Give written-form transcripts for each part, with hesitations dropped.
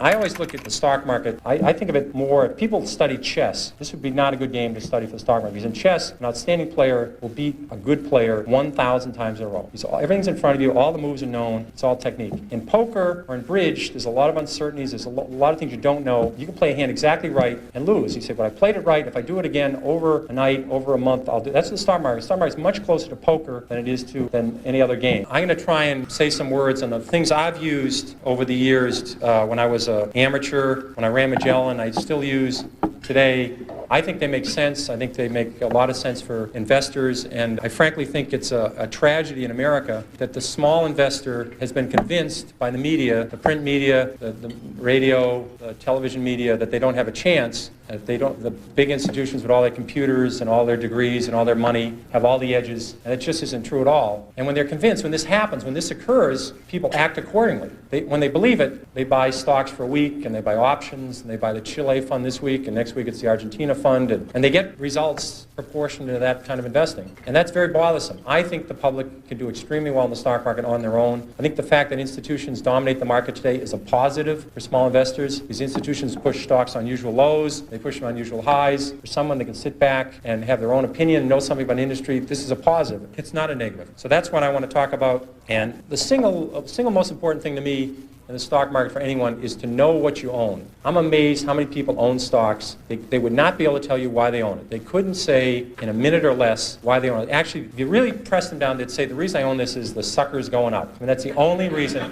I always look at the stock market, I think of it more, if people study chess, this would be not a good game to study for the stock market, because in chess, an outstanding player will beat a good player 1,000 times in a row. So everything's in front of you, all the moves are known, it's all technique. In poker or in bridge, there's a lot of uncertainties, there's a lot of things you don't know. You can play a hand exactly right and lose. You say, well, I played it right, if I do it again over a night, over a month, I'll do. That's the stock market. The stock market is much closer to poker than it is than any other game. I'm going to try and say some words on the things I've used over the years when I was an amateur, when I ran Magellan, I still use today. I think they make sense. I think they make a lot of sense for investors, and I frankly think it's a tragedy in America that the small investor has been convinced by the media, the print media, the radio, the television media, that they don't have a chance. The big institutions with all their computers and all their degrees and all their money have all the edges, and it just isn't true at all. And when they're convinced, when this happens, when this occurs, people act accordingly. When they believe it, they buy stocks for a week, and they buy options, and they buy the Chile fund this week, and next week it's the Argentina fund, and they get results proportional to that kind of investing. And that's very bothersome. I think the public can do extremely well in the stock market on their own. I think the fact that institutions dominate the market today is a positive for small investors. These institutions push stocks on usual lows, they push them on usual highs. For someone that can sit back and have their own opinion, know something about the industry, this is a positive. It's not a negative. So that's what I want to talk about. And the single most important thing to me in the stock market for anyone is to know what you own. I'm amazed how many people own stocks. They would not be able to tell you why they own it. They couldn't say in a minute or less why they own it. Actually, if you really press them down, they'd say the reason I own this is the sucker's going up. I mean, that's the only reason.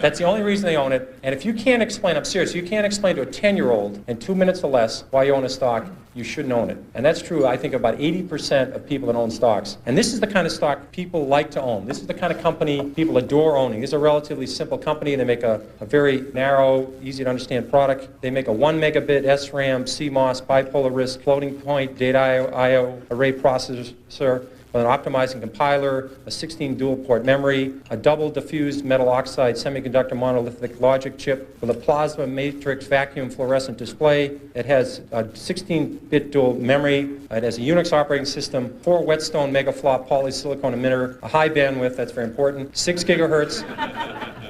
That's the only reason they own it. And if you can't explain, I'm serious, you can't explain to a 10-year-old in 2 minutes or less why you own a stock, you shouldn't own it. And that's true, I think, about 80% of people that own stocks. And this is the kind of stock people like to own. This is the kind of company people adore owning. This is a relatively simple company. They make a very narrow, easy to understand product. They make a 1 megabit SRAM, CMOS, bipolar risk, floating point, data I/O array processor, with an optimizing compiler, a 16 dual port memory, a double diffused metal oxide semiconductor monolithic logic chip with a plasma matrix vacuum fluorescent display. It has a 16-bit dual memory. It has a Unix operating system, 4 whetstone megaflop polysilicon emitter, a high bandwidth, that's very important, 6 gigahertz,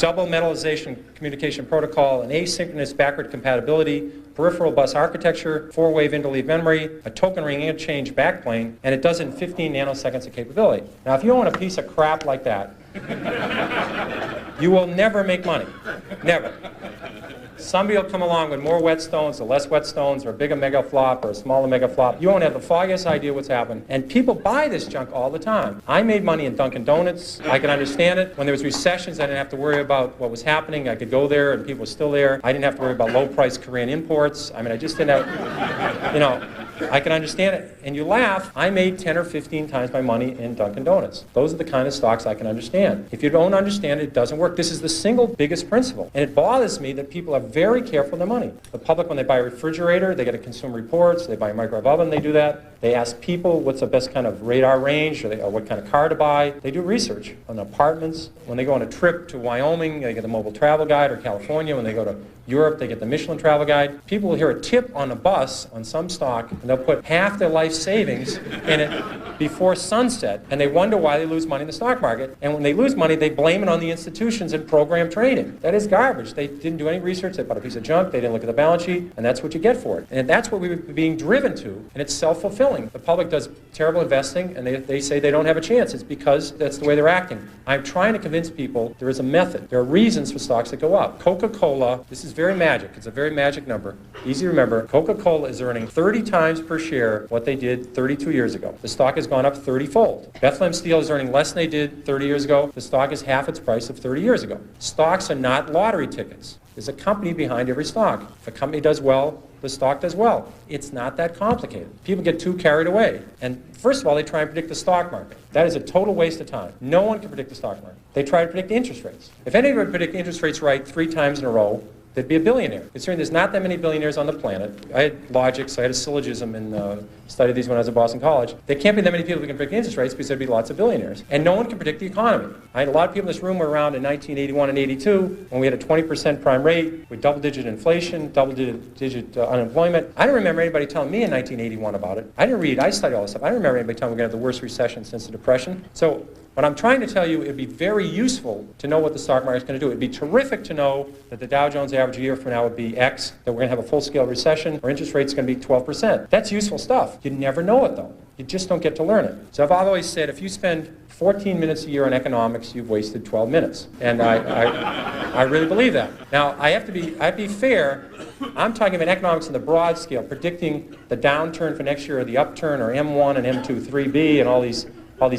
double metallization communication protocol, an asynchronous backward compatibility, peripheral bus architecture, 4-wave interleave memory, a token ring interchange backplane, and it does it in 15 nanoseconds of capability. Now, if you own a piece of crap like that, you will never make money. Never. Somebody will come along with more whetstones or less whetstones or a bigger megaflop or a smaller megaflop. You won't have the foggiest idea what's happened. And people buy this junk all the time. I made money in Dunkin' Donuts. I can understand it. When there was recessions, I didn't have to worry about what was happening. I could go there and people were still there. I didn't have to worry about low-priced Korean imports. I mean, I just didn't have, you know, I can understand it. And you laugh, I made 10 or 15 times my money in Dunkin' Donuts. Those are the kind of stocks I can understand. If you don't understand it, it doesn't work. This is the single biggest principle. And it bothers me that people are very careful with their money. The public, when they buy a refrigerator, they get a Consumer Reports. They buy a microwave oven, they do that. They ask people what's the best kind of radar range or what kind of car to buy. They do research on apartments. When they go on a trip to Wyoming, they get the Mobile Travel Guide, or California. When they go to Europe, they get the Michelin Travel Guide. People will hear a tip on a bus on some stock, and they'll put half their life savings in it before sunset, and they wonder why they lose money in the stock market. And when they lose money, they blame it on the institutions and program trading. That is garbage. They didn't do any research. They bought a piece of junk. They didn't look at the balance sheet, and that's what you get for it. And that's what we're being driven to, and it's self-fulfilling. The public does terrible investing, and they say they don't have a chance. It's because that's the way they're acting. I'm trying to convince people there is a method. There are reasons for stocks that go up. Coca-Cola, this is very magic. It's a very magic number. Easy to remember. Coca-Cola is earning 30 times per share what they did 32 years ago. The stock has gone up 30-fold. Bethlehem Steel is earning less than they did 30 years ago. The stock is half its price of 30 years ago. Stocks are not lottery tickets. There's a company behind every stock. If a company does well, the stock does well. It's not that complicated. People get too carried away. And first of all, they try and predict the stock market. That is a total waste of time. No one can predict the stock market. They try to predict interest rates. If anybody would predict interest rates right 3 times in a row, they'd be a billionaire. Considering there's not that many billionaires on the planet. I had logic, so I had a syllogism and studied these when I was at Boston College. There can't be that many people who can predict interest rates because there'd be lots of billionaires. And no one can predict the economy. I had a lot of people in this room were around in 1981 and 82 when we had a 20% prime rate with double-digit inflation, double-digit unemployment. I don't remember anybody telling me in 1981 about it. I didn't read. I studied all this stuff. I don't remember anybody telling me we're going to have the worst recession since the Depression. So But I'm trying to tell you it'd be very useful to know what the stock market is going to do. It'd be terrific to know that the Dow Jones average a year from now would be X, that we're going to have a full-scale recession, or interest rates going to be 12%. That's useful stuff. You never know it, though. You just don't get to learn it. So I've always said, if you spend 14 minutes a year on economics, you've wasted 12 minutes. And I really believe that. Now, I'd be fair. I'm talking about economics on the broad scale, predicting the downturn for next year, or the upturn, or M1 and M2, 3B, and all these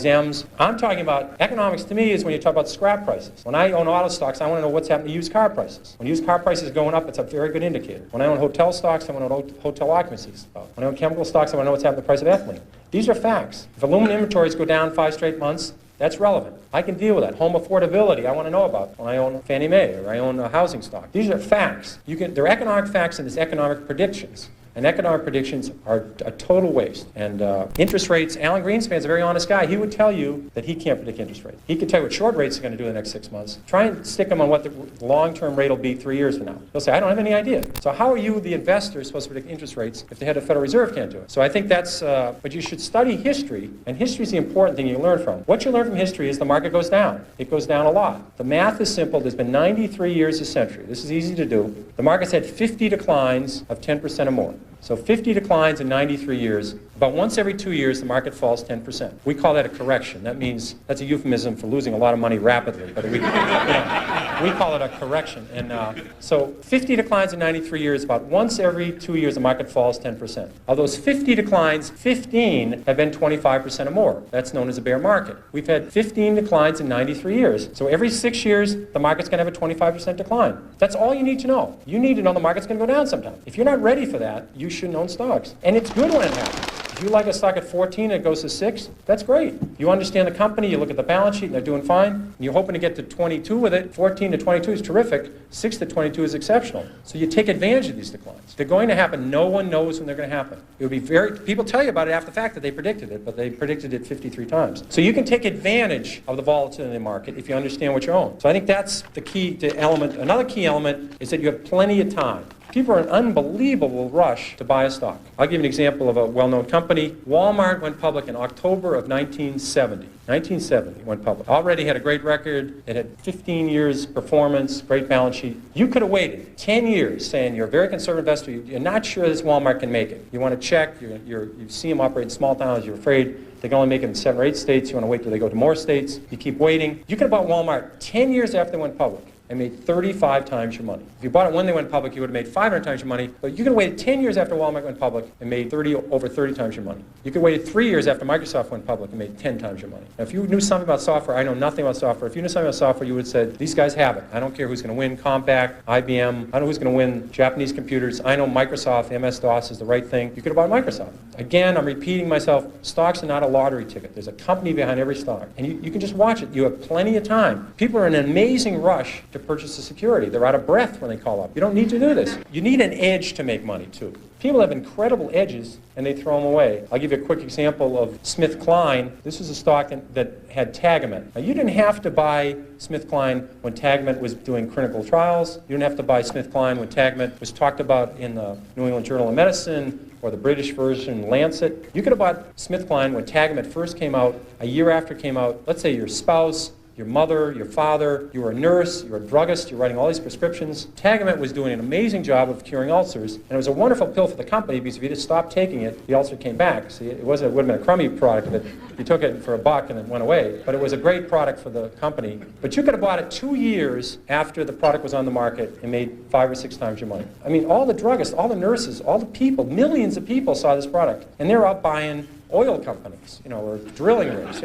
M's. I'm talking about economics. To me is when you talk about scrap prices. When I own auto stocks, I want to know what's happening to used car prices. When used car prices are going up, it's a very good indicator. When I own hotel stocks, I want to know hotel occupancies. When I own chemical stocks, I want to know what's happening to the price of ethylene. These are facts. If aluminum inventories go down 5 straight months, that's relevant. I can deal with that. Home affordability, I want to know about when I own Fannie Mae or I own a housing stock. These are facts. They're economic facts and there's economic predictions. And economic predictions are a total waste. And interest rates, Alan Greenspan's a very honest guy. He would tell you that he can't predict interest rates. He could tell you what short rates are going to do in the next 6 months. Try and stick him on what the long-term rate will be 3 years from now. He'll say, I don't have any idea. So how are you, the investor, supposed to predict interest rates if the head of the Federal Reserve can't do it? So I think that's, but you should study history, and history is the important thing you learn from. What you learn from history is the market goes down. It goes down a lot. The math is simple. There's been 93 years a century. This is easy to do. The market's had 50 declines of 10% or more. So 50 declines in 93 years. About once every 2 years, the market falls 10%. We call that a correction. That means that's a euphemism for losing a lot of money rapidly. But we call it a correction. And so 50 declines in 93 years, about once every 2 years, the market falls 10%. Of those 50 declines, 15 have been 25% or more. That's known as a bear market. We've had 15 declines in 93 years. So every 6 years, the market's going to have a 25% decline. That's all you need to know. You need to know the market's going to go down sometime. If you're not ready for that, you shouldn't own stocks. And it's good when it happens. If you like a stock at 14 and it goes to 6, that's great. You understand the company, you look at the balance sheet and they're doing fine, and you're hoping to get to 22 with it. 14 to 22 is terrific. 6 to 22 is exceptional. So you take advantage of these declines. They're going to happen. No one knows when they're going to happen. It would be people tell you about it after the fact that they predicted it, but they predicted it 53 times. So you can take advantage of the volatility in the market if you understand what you own. So I think that's the key to element. Another key element is that you have plenty of time. People are in an unbelievable rush to buy a stock. I'll give you an example of a well-known company. Walmart went public in October of 1970. 1970 went public. Already had a great record. It had 15 years performance, great balance sheet. You could have waited 10 years saying you're a very conservative investor. You're not sure this Walmart can make it. You want to check. You see them operate in small towns. You're afraid they can only make it in 7 or 8 states. You want to wait till they go to more states. You keep waiting. You could have bought Walmart 10 years after they went public and made 35 times your money. If you bought it when they went public, you would have made 500 times your money, but you could have waited 10 years after Walmart went public and made over 30 times your money. You could have waited 3 years after Microsoft went public and made 10 times your money. Now, if you knew something about software, I know nothing about software. If you knew something about software, you would have said, these guys have it. I don't care who's going to win, Compaq, IBM. I know who's going to win Japanese computers. I know Microsoft, MS-DOS is the right thing. You could have bought Microsoft. Again, I'm repeating myself, stocks are not a lottery ticket. There's a company behind every stock. And you can just watch it. You have plenty of time. People are in an amazing rush to purchase a security. They're out of breath when they call up. You don't need to do this. You need an edge to make money, too. People have incredible edges, and they throw them away. I'll give you a quick example of SmithKline. This is a stock that had Tagamet. Now, you didn't have to buy SmithKline when Tagamet was doing clinical trials. You didn't have to buy SmithKline when Tagamet was talked about in the New England Journal of Medicine or the British version, Lancet. You could have bought SmithKline when Tagamet first came out, a year after it came out. Let's say your spouse, your mother, your father, you were a nurse, you were a druggist, you're writing all these prescriptions. Tagamet was doing an amazing job of curing ulcers, and it was a wonderful pill for the company because if you just stopped taking it, the ulcer came back. See, it would have been a crummy product if you took it for $1 and it went away, but it was a great product for the company. But you could have bought it 2 years after the product was on the market and made 5 or 6 times your money. I mean, all the druggists, all the nurses, all the people, millions of people saw this product, and they're out buying oil companies, or drilling rigs,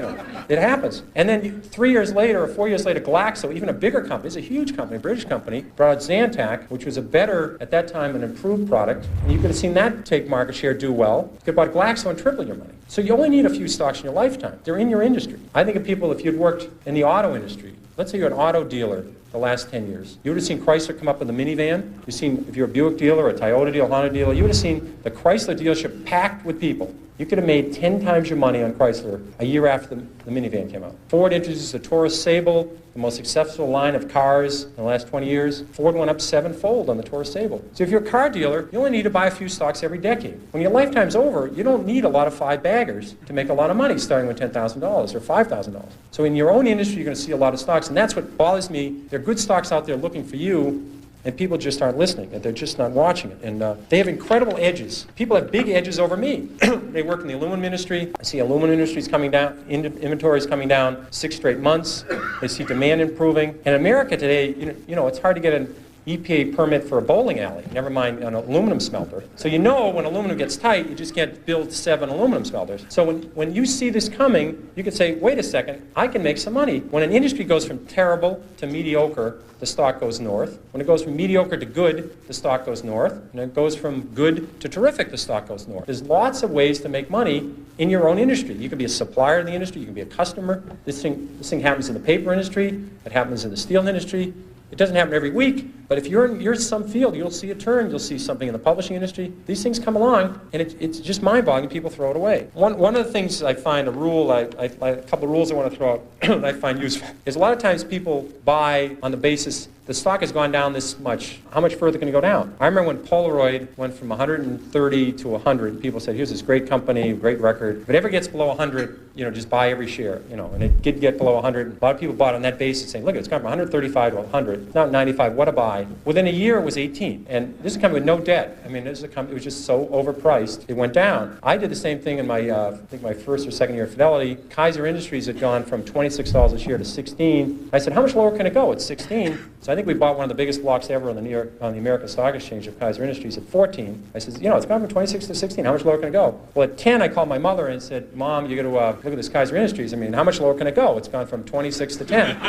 It happens. And then 3 years later or 4 years later, Glaxo, even a bigger company, it's a huge company, a British company, brought out Zantac, which was a better, at that time, an improved product. And you could have seen that take market share, do well. You could have bought Glaxo and triple your money. So you only need a few stocks in your lifetime. They're in your industry. I think of people, if you'd worked in the auto industry, let's say you're an auto dealer, the last 10 years. You would have seen Chrysler come up with a minivan. You've seen, if you're a Buick dealer, a Toyota dealer, Honda dealer, you would have seen the Chrysler dealership packed with people. You could have made 10 times your money on Chrysler a year after the minivan came out. Ford introduced the Taurus Sable, the most successful line of cars in the last 20 years. Ford went up 7-fold on the Taurus Sable. So if you're a car dealer, you only need to buy a few stocks every decade. When your lifetime's over, you don't need a lot of five-baggers to make a lot of money starting with $10,000 or $5,000. So in your own industry, you're going to see a lot of stocks, and that's what bothers me. There are good stocks out there looking for you, and people just aren't listening, and they're just not watching it. And they have incredible edges. People have big edges over me. They work in the aluminum industry. I see aluminum industries coming down, inventories coming down 6 straight months. They see demand improving. In America today, you know, it's hard to get an EPA permit for a bowling alley, never mind an aluminum smelter. So you know when aluminum gets tight, you just can't build 7 aluminum smelters. So when you see this coming, you can say, wait a second, I can make some money. When an industry goes from terrible to mediocre, the stock goes north. When it goes from mediocre to good, the stock goes north. And it goes from good to terrific, the stock goes north. There's lots of ways to make money in your own industry. You can be a supplier in the industry, you can be a customer. This thing happens in the paper industry, it happens in the steel industry. It doesn't happen every week, but if you're in some field, you'll see a turn, you'll see something in the publishing industry. These things come along, and it's just mind-boggling. People throw it away. One of the things I find, a couple of rules I want to throw out that I find useful, is a lot of times people buy on the basis the stock has gone down this much. How much further can it go down? I remember when Polaroid went from 130 to 100, people said, here's this great company, great record. If it ever gets below 100, just buy every share, and it did get below 100. A lot of people bought on that basis saying, look, it's gone from 135 to 100. It's now 95, what a buy. Within a year, it was 18. And this is a company with no debt. I mean, this is a company, it was just so overpriced, it went down. I did the same thing in my, I think my first or second year of Fidelity. Kaiser Industries had gone from $26 a share to 16. I said, how much lower can it go? It's 16. So I think we bought one of the biggest blocks ever on the American Stock Exchange of Kaiser Industries at 14. I said, it's gone from 26 to 16. How much lower can it go? Well, at 10, I called my mother and said, Mom, you got to look at this Kaiser Industries. I mean, how much lower can it go? It's gone from 26 to 10.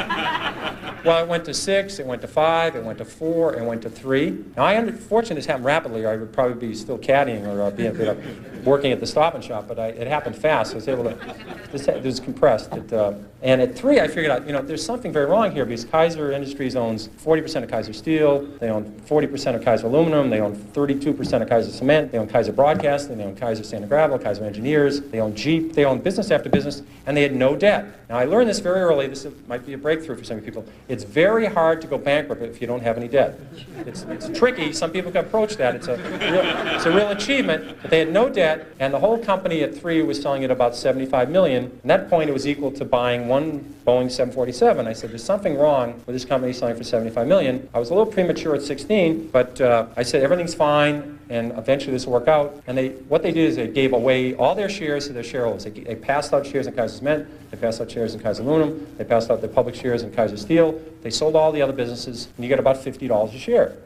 Well, it went to 6, it went to 5, it went to 4, it went to 3. Now, fortunately, this happened rapidly, or I would probably be still caddying or working at the Stop and Shop, but it happened fast. So I was able to, it was compressed. And at 3, I figured out, there's something very wrong here because Kaiser Industries owns 40% of Kaiser Steel, they own 40% of Kaiser Aluminum, they own 32% of Kaiser Cement, they own Kaiser Broadcasting, they own Kaiser Sand and Gravel, Kaiser Engineers, they own Jeep, they own business after business, and they had no debt. Now, I learned this very early. This might be a breakthrough for some people. It's very hard to go bankrupt if you don't have any debt. It's tricky. Some people can approach that. It's a real achievement. But they had no debt, and the whole company at 3 was selling at about $75 million. At that point, it was equal to buying one Boeing 747. I said, there's something wrong with this company selling for $75 million. I was a little premature at 16, but I said, everything's fine, and eventually this will work out. And what they did is they gave away all their shares to their shareholders. They passed out shares in Kaiser Cement, they passed out shares in Kaiser Aluminum, they passed out their public shares in Kaiser Steel, they sold all the other businesses, and you get about $50 a share.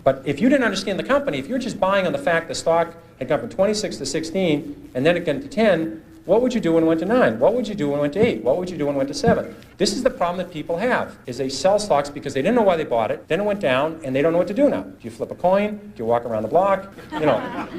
But if you didn't understand the company, if you're just buying on the fact the stock had gone from 26 to 16, and then it went to 10, what would you do when it went to 9? What would you do when it went to 8? What would you do when it went to 7? This is the problem that people have, is they sell stocks because they didn't know why they bought it, then it went down, and they don't know what to do now. Do you flip a coin? Do you walk around the block?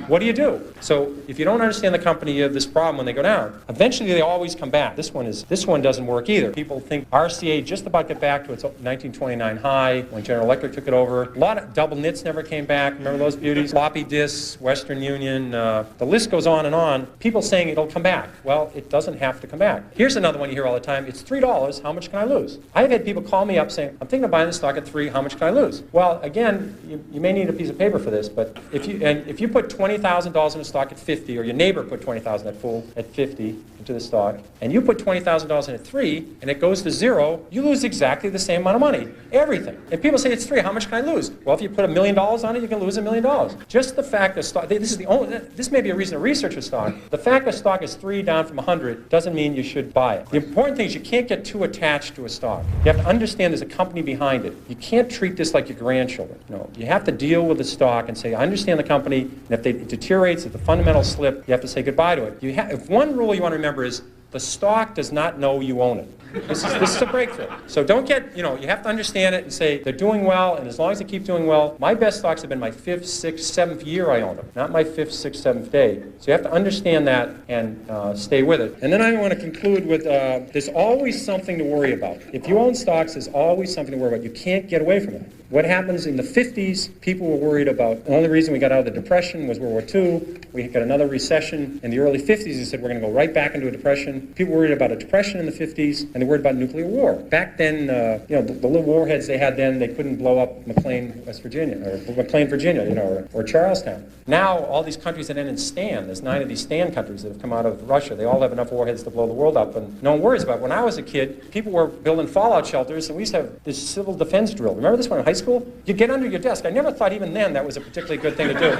What do you do? So if you don't understand the company, you have this problem when they go down. Eventually, they always come back. This one doesn't work either. People think RCA just about got back to its 1929 high when General Electric took it over. A lot of double nits never came back. Remember those beauties? Floppy disks, Western Union, the list goes on and on. People saying it'll come back. Well, it doesn't have to come back. Here's another one you hear all the time. It's $3. How much can I lose? I've had people call me up saying, I'm thinking of buying this stock at 3. How much can I lose? Well, again, you may need a piece of paper for this, but if you put $20,000 in a stock at 50, or your neighbor put $20,000 at 50 into the stock, and you put $20,000 in at 3, and it goes to 0, you lose exactly the same amount of money. Everything. And people say it's 3. How much can I lose? Well, if you put $1 million on it, you can lose $1 million. Just the fact that stock. This may be a reason to research a stock. The fact that stock is 3 down from 100 doesn't mean you should buy it. The important thing is you can't get too attached to a stock. You have to understand there's a company behind it. You can't treat this like your grandchildren. No, you have to deal with the stock and say, I understand the company, and if it deteriorates, if the fundamentals slip, you have to say goodbye to it. If one rule you want to remember is, the stock does not know you own it. This is a breakthrough. So don't get, you have to understand it and say they're doing well, and as long as they keep doing well, my best stocks have been my 5th, 6th, 7th year I own them, not my 5th, 6th, 7th day. So you have to understand that and stay with it. And then I want to conclude with there's always something to worry about. If you own stocks, there's always something to worry about. You can't get away from it. What happens in the 50s, people were worried about, the only reason we got out of the Depression was World War II. We got another recession in the early 50s. They said we're going to go right back into a depression. People were worried about a depression in the 50s, and they worried about nuclear war. Back then, the little warheads they had then, they couldn't blow up McLean, West Virginia, or McLean, Virginia, or Charlestown. Now, all these countries that end in STAN, there's 9 of these STAN countries that have come out of Russia. They all have enough warheads to blow the world up, and no one worries about it. When I was a kid, people were building fallout shelters, and we used to have this civil defense drill. Remember this one in high school? You get under your desk. I never thought even then that was a particularly good thing to do.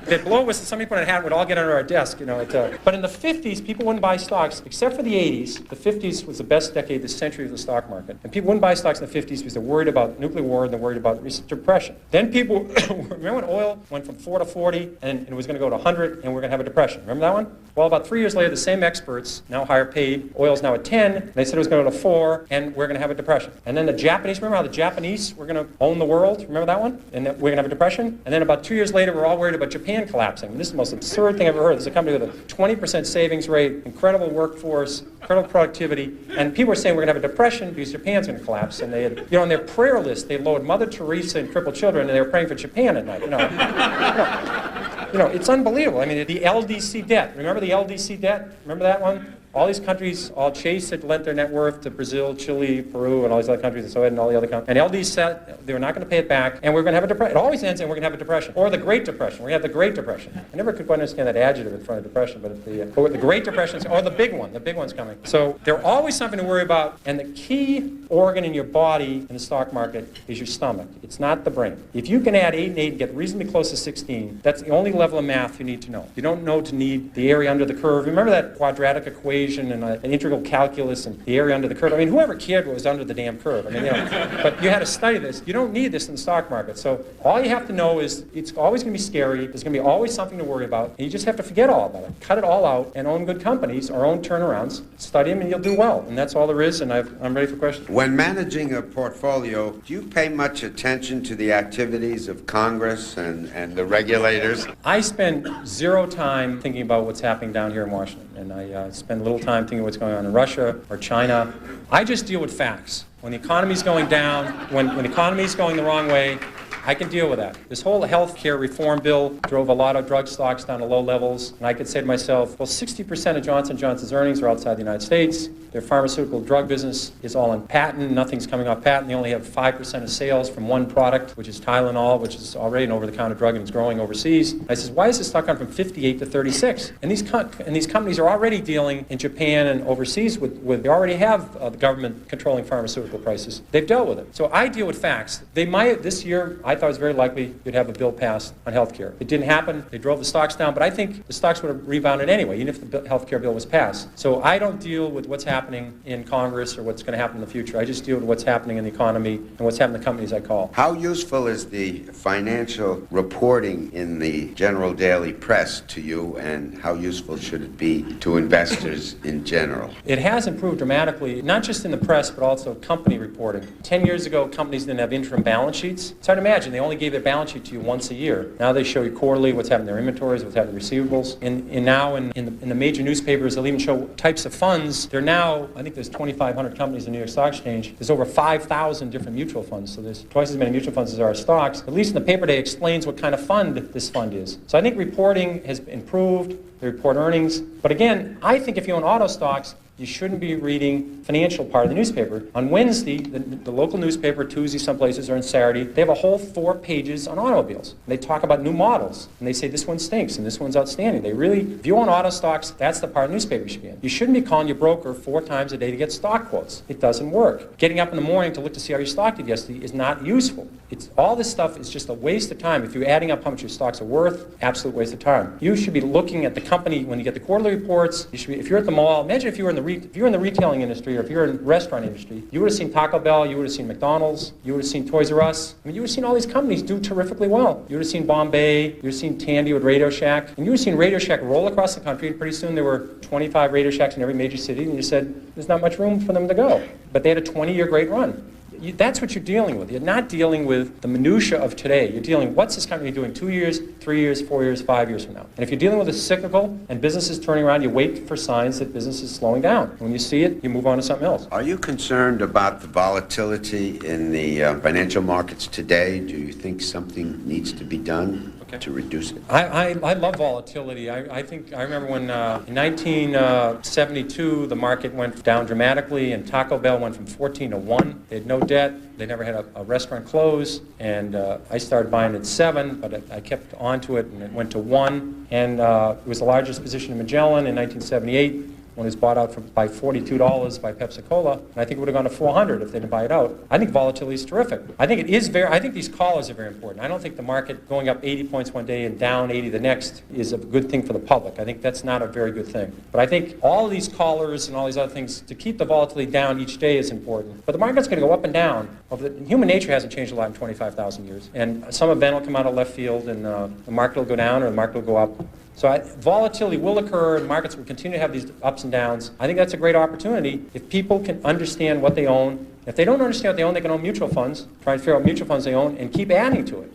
They'd blow us, some people in a hat would all get under our desk, But in the 50s, people wouldn't buy stocks, except for the 80s. The 50s was the best decade, this century of the stock market. And people wouldn't buy stocks in the 50s because they're worried about nuclear war and they're worried about recent depression. Then people, remember when oil went from 4 to 40 and it was going to go to 100 and we're going to have a depression? Remember that one? Well, about 3 years later, the same experts, now higher paid, oil's now at 10, and they said it was going to go to 4 and we're going to have a depression. And then the Japanese, remember how the Japanese were going to own the world? Remember that one? And that we're going to have a depression? And then about 2 years later, we're all worried about Japan collapsing. And this is the most absurd thing I've ever heard. There's a company with a 20% savings rate, incredible workforce, incredible productivity, and people were saying we're going to have a depression because Japan's going to collapse. And they had, on their prayer list, they lowered Mother Teresa and crippled children, and they were praying for Japan at night. It's unbelievable. I mean, the LDC debt. Remember the LDC debt? Remember that one? All these countries, Chase had lent their net worth to Brazil, Chile, Peru, and all these other countries, and so and all the other countries. And LD said they were not going to pay it back, and we're going to have a depression. It always ends, and we're going to have a depression, or the Great Depression. We're going to have the Great Depression. I never could quite understand that adjective in front of depression, but the Great Depression, or the big one. The big one's coming. So there's always something to worry about, and the key organ in your body in the stock market is your stomach. It's not the brain. If you can add 8 and 8 and get reasonably close to 16, that's the only level of math you need to know. You don't know to need the area under the curve. Remember that quadratic equation and an integral calculus and the area under the curve. I mean, whoever cared what was under the damn curve? I mean, but you had to study this. You don't need this in the stock market. So all you have to know is it's always going to be scary. There's going to be always something to worry about. And you just have to forget all about it. Cut it all out and own good companies or own turnarounds. Study them and you'll do well. And that's all there is. And I'm ready for questions. When managing a portfolio, do you pay much attention to the activities of Congress and the regulators? I spend zero time thinking about what's happening down here in Washington. And I spend little time thinking what's going on in Russia or China. I just deal with facts. When the economy's going down, when the economy's going the wrong way, I can deal with that. This whole health care reform bill drove a lot of drug stocks down to low levels. And I could say to myself, well, 60% of Johnson & Johnson's earnings are outside the United States. Their pharmaceutical drug business is all on patent. Nothing's coming off patent. They only have 5% of sales from one product, which is Tylenol, which is already an over-the-counter drug and it's growing overseas. I says, why is this stock gone from 58 to 36? And these companies are already dealing in Japan and overseas with they already have the government controlling pharmaceutical prices. They've dealt with it. So I deal with facts. They might, this year, I thought it was very likely you'd have a bill passed on health care. It didn't happen. They drove the stocks down, but I think the stocks would have rebounded anyway, even if the health care bill was passed. So I don't deal with what's happening in Congress or what's going to happen in the future. I just deal with what's happening in the economy and what's happening in the companies I call. How useful is the financial reporting in the general daily press to you, and how useful should it be to investors in general? It has improved dramatically, not just in the press, but also company reporting. 10 years ago, companies didn't have interim balance sheets. It's hard to imagine. They only gave their balance sheet to you once a year. Now they show you quarterly what's happening in their inventories, what's happening in receivables. And now in the major newspapers, they'll even show types of funds. They're now, I think there's 2,500 companies in the New York Stock Exchange. There's over 5,000 different mutual funds. So there's twice as many mutual funds as there are stocks. At least in the paper day, explains what kind of fund this fund is. So I think reporting has improved. They report earnings. But again, I think if you own auto stocks, you shouldn't be reading financial part of the newspaper. On Wednesday, the local newspaper, Tuesday some places, or on Saturday, they have a whole 4 pages on automobiles. And they talk about new models. And they say this one stinks and this one's outstanding. They really, if you own auto stocks, that's the part of the newspaper you should be in. You shouldn't be calling your broker 4 times a day to get stock quotes. It doesn't work. Getting up in the morning to look to see how your stock did yesterday is not useful. All this stuff is just a waste of time. If you're adding up how much your stocks are worth, absolute waste of time. You should be looking at the company when you get the quarterly reports. You should be, if you're at the mall, imagine if you were in the if you're in the retailing industry or if you're in the restaurant industry, you would have seen Taco Bell, you would have seen McDonald's, you would have seen Toys R Us. I mean, you would have seen all these companies do terrifically well. You would have seen Bombay, you would have seen Tandy with Radio Shack, and you would have seen Radio Shack roll across the country, and pretty soon there were 25 Radio Shacks in every major city, and you said, there's not much room for them to go. But they had a 20-year great run. That's what you're dealing with. You're not dealing with the minutia of today. You're dealing, what's this company doing 2 years, 3 years, 4 years, 5 years from now? And if you're dealing with a cyclical and business is turning around, you wait for signs that business is slowing down. And when you see it, you move on to something else. Are you concerned about the volatility in the financial markets today? Do you think something needs to be done to reduce it? I love volatility. I remember when in 1972 the market went down dramatically and Taco Bell went from 14 to 1. They had no debt. They never had a restaurant close. And I started buying at 7, but I kept on to it and it went to 1. And it was the largest position in Magellan in 1978. When it was bought out by $42 by Pepsi-Cola, and I think it would have gone to $400 if they didn't buy it out. I think volatility is terrific. I think these callers are very important. I don't think the market going up 80 points one day and down 80 the next is a good thing for the public. I think that's not a very good thing. But I think all of these callers and all these other things, to keep the volatility down each day is important. But the market's going to go up and down. Human nature hasn't changed a lot in 25,000 years. And some event will come out of left field and the market will go down or the market will go up. So volatility will occur, and markets will continue to have these ups and downs. I think that's a great opportunity if people can understand what they own. If they don't understand what they own, they can own mutual funds, try and figure out mutual funds they own, and keep adding to it.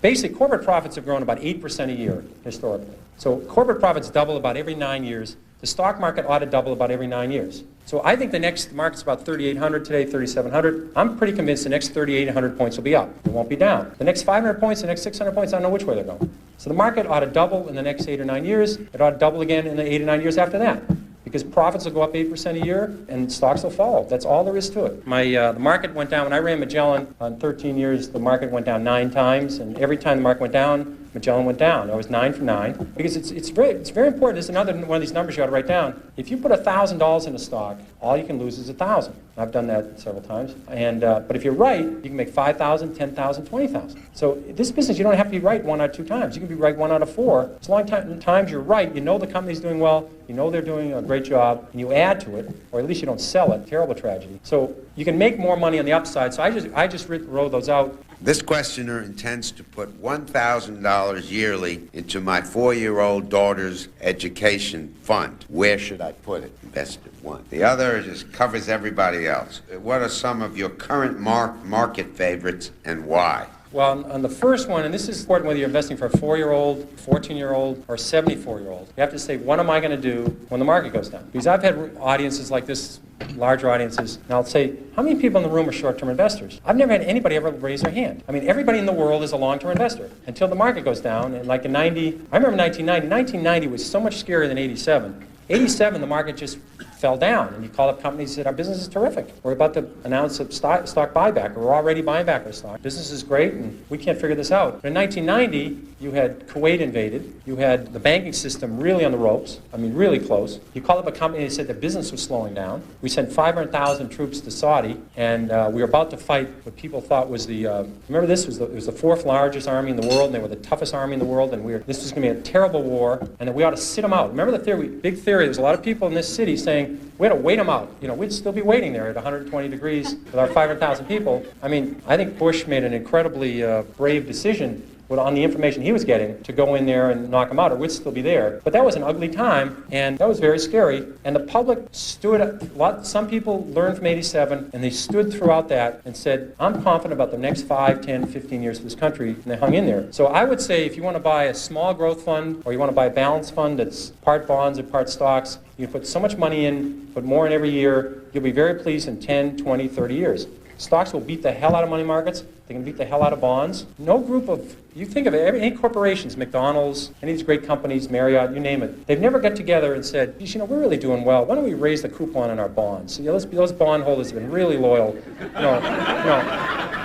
Basically, corporate profits have grown about 8% a year historically. So corporate profits double about every 9 years. The stock market ought to double about every 9 years. So I think the next market's about 3,800 today, 3,700. I'm pretty convinced the next 3,800 points will be up. It won't be down. The next 500 points, the next 600 points, I don't know which way they're going. So the market ought to double in the next 8 or 9 years. It ought to double again in the 8 or 9 years after that. Because profits will go up 8% a year and stocks will fall. That's all there is to it. The market went down. When I ran Magellan on 13 years, the market went down 9 times. And every time the market went down, Magellan went down. I was 9 for 9. Because it's very important. This is another one of these numbers you ought to write down. If you put $1,000 in a stock, all you can lose is $1,000. I've done that several times. But if you're right, you can make $5,000, $10,000, $20,000. So this business, you don't have to be right 1 out of 2 times. You can be right 1 out of 4. As long as times you're right, you know the company's doing well, you know they're doing a great job, and you add to it, or at least you don't sell it. Terrible tragedy. So you can make more money on the upside. So I just wrote those out. This questioner intends to put $1,000 yearly into my 4-year-old daughter's education fund. Where should I put it? Invested one. The other just covers everybody else. What are some of your current market favorites and why? Well, on the first one, and this is important whether you're investing for a 4-year-old, 14-year-old, or 74-year-old, you have to say, what am I going to do when the market goes down? Because I've had audiences like this, larger audiences, and I'll say, how many people in the room are short-term investors? I've never had anybody ever raise their hand. I mean, everybody in the world is a long-term investor until the market goes down. And like in 90, I remember 1990. 1990 was so much scarier than 87. 87, the market just fell down, and you call up companies that our business is terrific. We're about to announce a stock buyback, or we're already buying back our stock. Business is great, and we can't figure this out. But in 1990, you had Kuwait invaded. You had the banking system really on the ropes. I mean, really close. You called up a company and said the business was slowing down. We sent 500,000 troops to Saudi, and we were about to fight what people thought was remember this? It was the 4th largest army in the world, and they were the toughest army in the world, and this was going to be a terrible war, and that we ought to sit them out. Remember the theory, big theory, there's a lot of people in this city saying, we had to wait them out. We'd still be waiting there at 120 degrees with our 500,000 people. I mean, I think Bush made an incredibly brave decision on the information he was getting to go in there and knock them out, or we'd still be there. But that was an ugly time, and that was very scary. And the public stood, some people learned from 87, and they stood throughout that and said, I'm confident about the next 5, 10, 15 years of this country, and they hung in there. So I would say if you want to buy a small growth fund, or you want to buy a balanced fund that's part bonds or part stocks, you put so much money in, put more in every year, you'll be very pleased in 10, 20, 30 years. Stocks will beat the hell out of money markets. They can beat the hell out of bonds. No group of, you think of it, any corporations, McDonald's, any of these great companies, Marriott, you name it, they've never got together and said, we're really doing well. Why don't we raise the coupon on our bonds? So, those bondholders have been really loyal.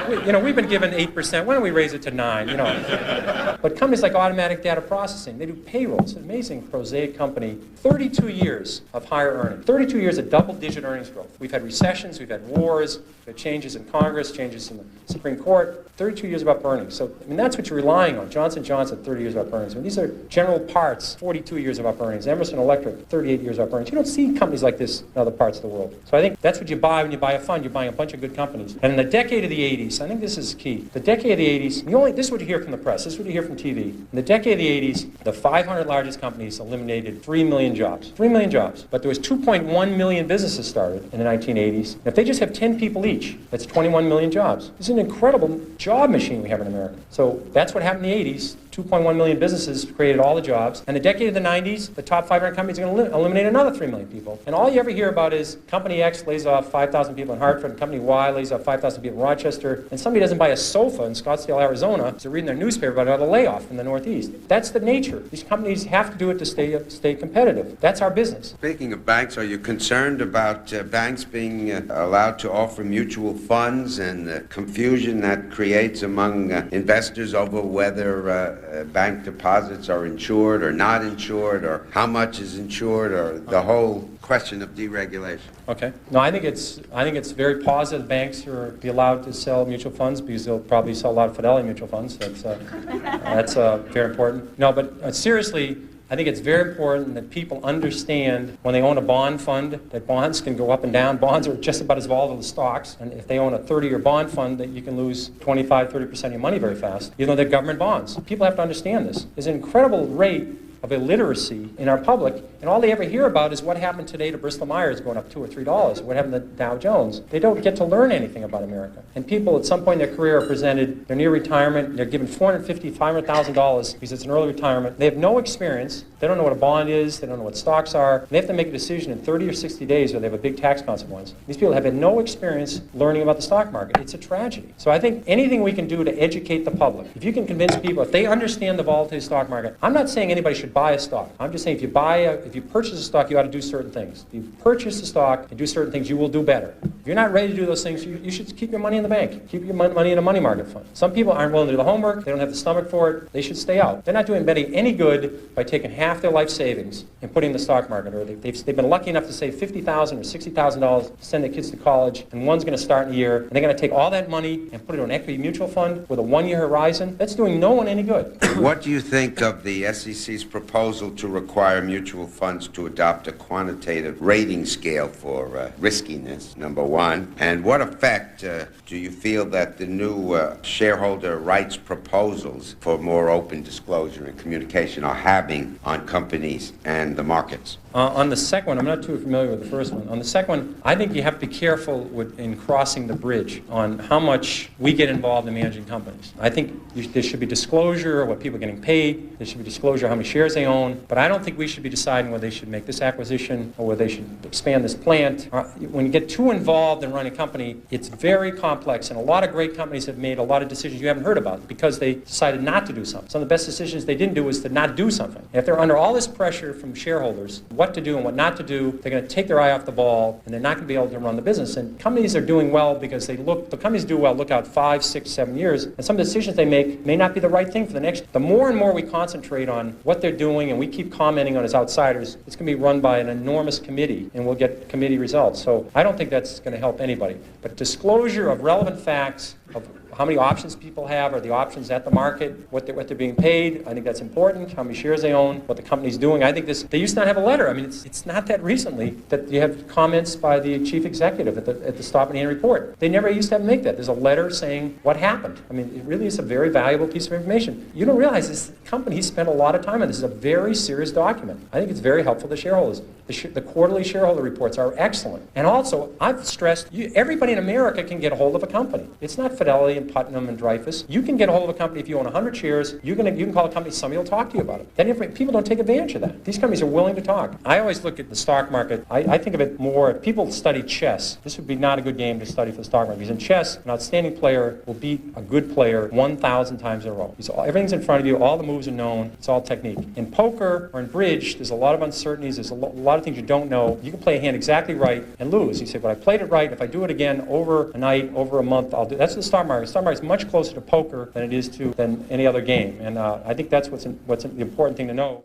We've been given 8%. Why don't we raise it to 9? But companies like Automatic Data Processing, they do payroll. It's an amazing, prosaic company. 32 years of higher earnings. 32 years of double-digit earnings growth. We've had recessions. We've had wars. We've had changes in Congress, changes in the Supreme Court. report 32 years of up earnings. So, I mean, that's what you're relying on. Johnson & Johnson, 30 years of up earnings. I mean, these are General Parts, 42 years of up earnings. Emerson Electric, 38 years of up earnings. You don't see companies like this in other parts of the world. So I think that's what you buy when you buy a fund. You're buying a bunch of good companies. And in the decade of the 80s, I think this is key. The decade of the 80s, this is what you hear from the press. This is what you hear from TV. In the decade of the 80s, the 500 largest companies eliminated 3 million jobs. 3 million jobs. But there was 2.1 million businesses started in the 1980s. And if they just have 10 people each, that's 21 million jobs. It's an incredible job machine we have in America. So that's what happened in the 80s. 2.1 million businesses created all the jobs. And the decade of the 90s, the top 500 companies are going to eliminate another 3 million people. And all you ever hear about is Company X lays off 5,000 people in Hartford, and Company Y lays off 5,000 people in Rochester, and somebody doesn't buy a sofa in Scottsdale, Arizona, because they're reading their newspaper about another layoff in the Northeast. That's the nature. These companies have to do it to stay competitive. That's our business. Speaking of banks, are you concerned about banks being allowed to offer mutual funds and the confusion that creates among investors over whether bank deposits are insured or not insured, or how much is insured, or the whole question of deregulation? Okay. No, I think it's very positive banks are be allowed to sell mutual funds, because they'll probably sell a lot of Fidelity mutual funds. That's very important. No, but seriously, I think it's very important that people understand when they own a bond fund that bonds can go up and down. Bonds are just about as volatile as stocks. And if they own a 30-year bond fund, that you can lose 25, 30% of your money very fast, even though they're government bonds. People have to understand this. There's an incredible rate of illiteracy in our public, and all they ever hear about is what happened today to Bristol Myers going up $2 or $3, what happened to Dow Jones. They don't get to learn anything about America. And people at some point in their career are presented, they're near retirement, they're given $450,000, $500,000 because it's an early retirement. They have no experience, they don't know what a bond is, they don't know what stocks are, and they have to make a decision in 30 or 60 days or they have a big tax consequence. These people have had no experience learning about the stock market. It's a tragedy. So I think anything we can do to educate the public, if you can convince people, if they understand the volatility of the stock market, I'm not saying anybody should buy a stock. I'm just saying if you purchase a stock, you ought to do certain things. If you purchase a stock and do certain things, you will do better. If you're not ready to do those things, you should keep your money in the bank. Keep your money in a money market fund. Some people aren't willing to do the homework. They don't have the stomach for it. They should stay out. They're not doing anybody any good by taking half their life savings and putting in the stock market. Or they've been lucky enough to save $50,000 or $60,000 to send their kids to college, and one's going to start in a year, and they're going to take all that money and put it in an equity mutual fund with a one-year horizon. That's doing no one any good. What do you think of the SEC's proposal to require mutual funds to adopt a quantitative rating scale for riskiness, number one? And what effect do you feel that the new shareholder rights proposals for more open disclosure and communication are having on companies and the markets? On the second one, I'm not too familiar with the first one. On the second one, I think you have to be careful in crossing the bridge on how much we get involved in managing companies. I think there should be disclosure of what people are getting paid. There should be disclosure of how many shares they own. But I don't think we should be deciding whether they should make this acquisition or whether they should expand this plant. When you get too involved in running a company, it's very complex. And a lot of great companies have made a lot of decisions you haven't heard about because they decided not to do something. Some of the best decisions they didn't do was to not do something. And if they're under all this pressure from shareholders, what to do and what not to do, they're going to take their eye off the ball, and they're not going to be able to run the business. And companies are doing well because the companies do well, look out 5, 6, 7 years, and some of the decisions they make may not be the right thing for the next. The more and more we concentrate on what they're doing and we keep commenting on as outsiders, it's going to be run by an enormous committee, and we'll get committee results. So I don't think that's going to help anybody. But disclosure of relevant facts, of how many options people have, or the options at the market, what they're being paid, I think that's important, how many shares they own, what the company's doing. I think they used to not have a letter. I mean, it's not that recently that you have comments by the chief executive at the Stop and Hand report. They never used to have to make that. There's a letter saying what happened. I mean, it really is a very valuable piece of information. You don't realize this company spent a lot of time on this. It's a very serious document. I think it's very helpful to shareholders. The quarterly shareholder reports are excellent. And also, I've stressed, everybody in America can get a hold of a company. It's not Fidelity and Putnam and Dreyfus. You can get a hold of a company if you own 100 shares. You can call a company, somebody will talk to you about it. People don't take advantage of that. These companies are willing to talk. I always look at the stock market. I think of it more, if people study chess, this would be not a good game to study for the stock market. Because in chess, an outstanding player will beat a good player 1,000 times in a row. Everything's in front of you. All the moves are known. It's all technique. In poker or in bridge, there's a lot of uncertainties. There's a lot of things you don't know. You can play a hand exactly right and lose. You say, but I played it right. If I do it again over a night, over a month, I'll do. That's the stock market. The stock market is much closer to poker than it is to any other game. And I think that's what's the important thing to know.